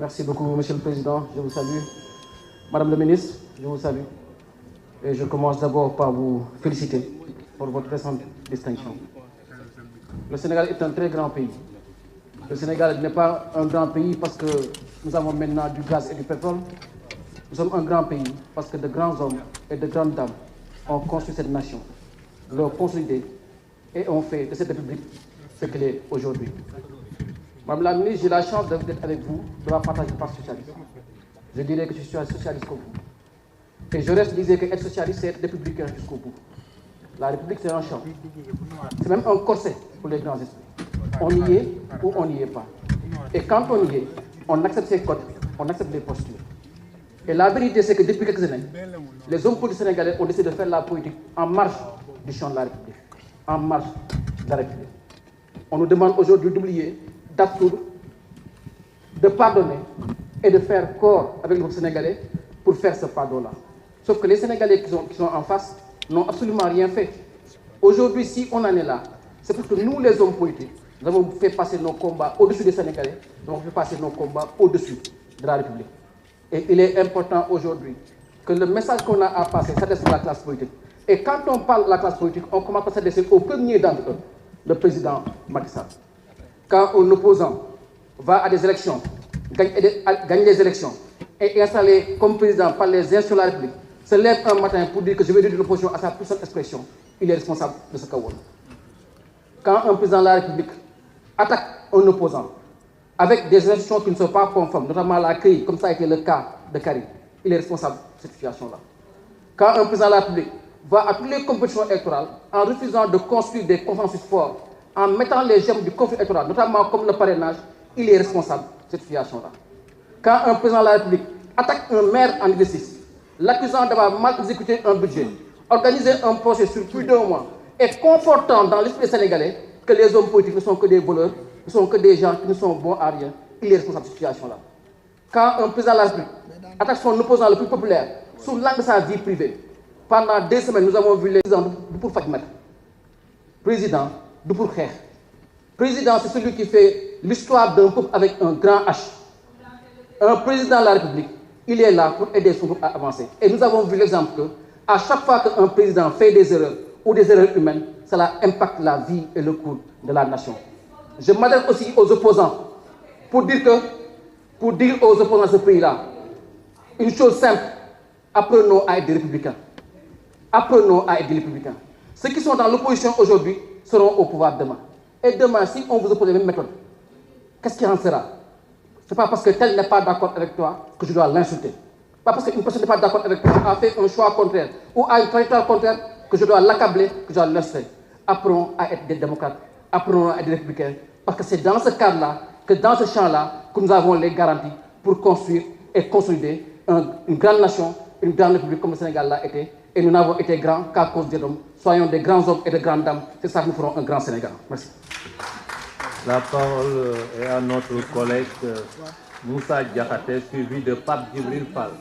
Merci beaucoup, Monsieur le Président. Je vous salue. Madame la Ministre, je vous salue. Et je commence d'abord par vous féliciter pour votre récente distinction. Le Sénégal est un très grand pays. Le Sénégal n'est pas un grand pays parce que nous avons maintenant du gaz et du pétrole. Nous sommes un grand pays parce que de grands hommes et de grandes dames ont construit cette nation, l'ont consolidée et ont fait de cette République ce qu'elle est aujourd'hui. Madame la Ministre, j'ai la chance d'être avec vous, de la partager le Parti socialiste. Je dirais que je suis un socialiste comme vous. Et je reste disais que être socialiste, c'est être républicain jusqu'au bout. La République, c'est un champ. C'est même un corset pour les grands esprits. On y est ou on n'y est pas. Et quand on y est, on accepte ses codes, on accepte les postures. Et la vérité, c'est que depuis quelques années, les hommes politiques sénégalais ont décidé de faire la politique en marge du champ de la République. En marge de la République. On nous demande aujourd'hui d'oublier, d'absoudre, de pardonner et de faire corps avec le peuple sénégalais pour faire ce pardon-là. Sauf que les Sénégalais qui sont en face n'ont absolument rien fait. Aujourd'hui, si on en est là, c'est parce que nous, les hommes politiques, nous avons fait passer nos combats au-dessus des Sénégalais, nous avons fait passer nos combats au-dessus de la République. Et il est important aujourd'hui que le message qu'on a à passer s'adresse à la classe politique. Et quand on parle de la classe politique, on commence par s'adresser au premier d'entre eux, le président Macky Sall. Quand un opposant va à des élections, gagne les élections, et est installé comme président par les institutions de la République, se lève un matin pour dire que je vais dire l'opposition à sa plus simple expression, il est responsable de ce chaos. Quand un président de la République attaque un opposant avec des institutions qui ne sont pas conformes, notamment la CRI, comme ça a été le cas de Karim, il est responsable de cette situation-là. Quand un président de la République va à toutes les compétitions électorales en refusant de construire des consensus forts, en mettant les gemmes du conflit électoral, notamment comme le parrainage, il est responsable de cette situation-là. Quand un président de la République attaque un maire en exercice, l'accusant d'avoir mal exécuté un budget, organisé un procès sur plus d'un mois, et confortant dans l'esprit sénégalais que les hommes politiques ne sont que des voleurs, ne sont que des gens qui ne sont bons à rien, il est responsable de cette situation-là. Quand un président de la République attaque son opposant le plus populaire sous l'angle de sa vie privée, pendant 2 semaines, nous avons vu les présidents du pour Fatma. Président du pour Kher. Président, c'est celui qui fait l'histoire d'un peuple avec un grand H. Un président de la République, il est là pour aider son peuple à avancer. Et nous avons vu l'exemple que, à chaque fois qu'un président fait des erreurs ou des erreurs humaines, cela impacte la vie et le cours de la nation. Je m'adresse aussi aux opposants pour dire aux opposants de ce pays-là, une chose simple, apprenons à être des républicains. Apprenons à être des républicains. Ceux qui sont dans l'opposition aujourd'hui seront au pouvoir demain. Et demain, si on vous oppose les mêmes méthodes, qu'est-ce qui en sera? Ce n'est pas parce que tel n'est pas d'accord avec toi que je dois l'insulter. Pas parce qu'une personne n'est pas d'accord avec toi, a fait un choix contraire ou a une trajectoire contraire que je dois l'accabler, que je dois l'insulter. Apprenons à être des démocrates, apprenons à être des républicains, parce que c'est dans ce cadre-là, que dans ce champ-là, que nous avons les garanties pour construire et consolider une grande nation, une grande république comme le Sénégal l'a été. Et nous n'avons été grands qu'à cause des hommes. Soyons des grands hommes et de grandes dames. C'est ça que nous ferons un grand Sénégal. Merci. La parole est à notre collègue Moussa Diakhaté, suivi de Pape Djibril Fall.